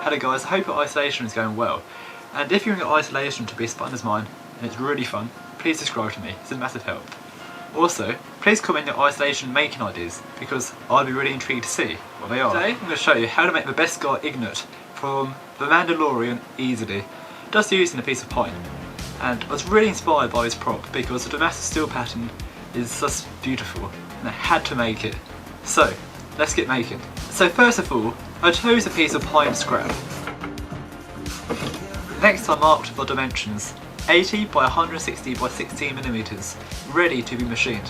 Hello guys, I hope your isolation is going well. And if you're in your isolation to be as fun as mine, and it's really fun, please subscribe to me, it's a massive help. Also, please comment your isolation making ideas, because I'd be really intrigued to see what they are. Today I'm going to show you how to make the Beskar Ingot from the Mandalorian easily, just using a piece of pine. And I was really inspired by this prop because the Damascus steel pattern is just beautiful, and I had to make it. So, let's get making. So first of all, I chose a piece of pine scrap. Next I marked the dimensions, 80 by 160 by 16mm, ready to be machined.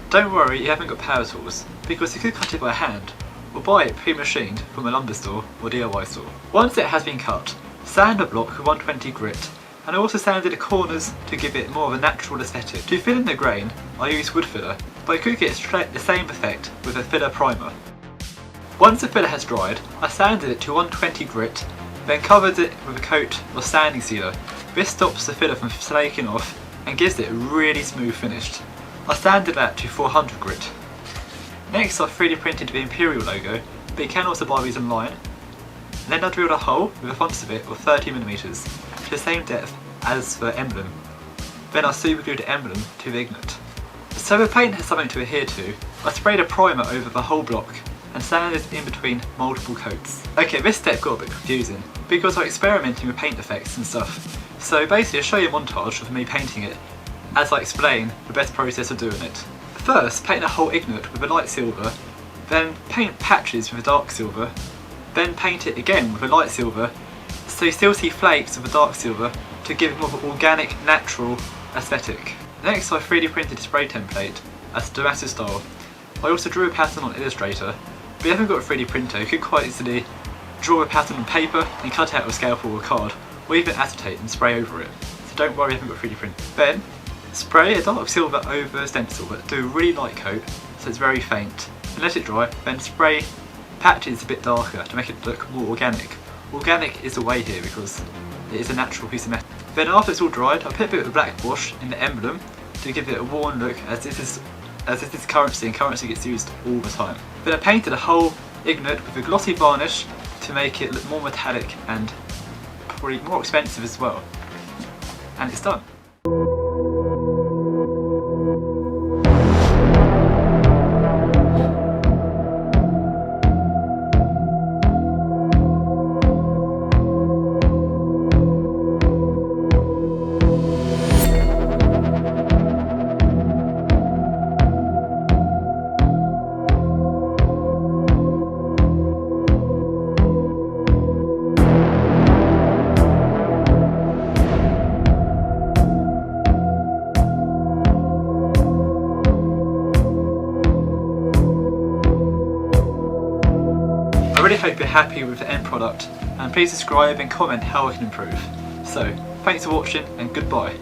Don't worry you haven't got power tools, because you could cut it by hand, or buy it pre-machined from a lumber store or DIY store. Once it has been cut, sand the block with 120 grit, and I also sanded the corners to give it more of a natural aesthetic. To fill in the grain, I used wood filler, but you could get the same effect with a filler primer. Once the filler has dried, I sanded it to 120 grit, then covered it with a coat of sanding sealer. This stops the filler from flaking off and gives it a really smooth finish. I sanded that to 400 grit. Next I 3D printed the Imperial logo, but you can also buy these online. Then I drilled a hole with the front of it of 30mm, to the same depth as the emblem. Then I super glued the emblem to the ingot. So the paint has something to adhere to, I sprayed a primer over the whole block and sanded in between multiple coats. Okay, this step got a bit confusing because I'm experimenting with paint effects and stuff. So basically I'll show you a montage of me painting it as I explain the best process of doing it. First, paint the whole ingot with a light silver, then paint patches with a dark silver, then paint it again with a light silver, so you still see flakes of a dark silver to give it more of an organic, natural aesthetic. Next I 3D printed a spray template as Damascus style. I also drew a pattern on Illustrator, but if you haven't got a 3D printer you could quite easily draw a pattern on paper and cut out with a scalpel or card, or even acetate and spray over it. So don't worry you haven't got a 3D printer. Then, spray a dark silver over a stencil, but do a really light coat so it's very faint, and let it dry, then spray patches a bit darker to make it look more organic. Organic is the way here because it is a natural piece of metal. Then after it's all dried, I put a bit of black wash in the emblem to give it a worn look, as this is currency and currency gets used all the time. Then I painted a whole ingot with a glossy varnish to make it look more metallic and probably more expensive as well. And it's done. I really hope you're happy with the end product, and please subscribe and comment how I can improve. So, thanks for watching and goodbye.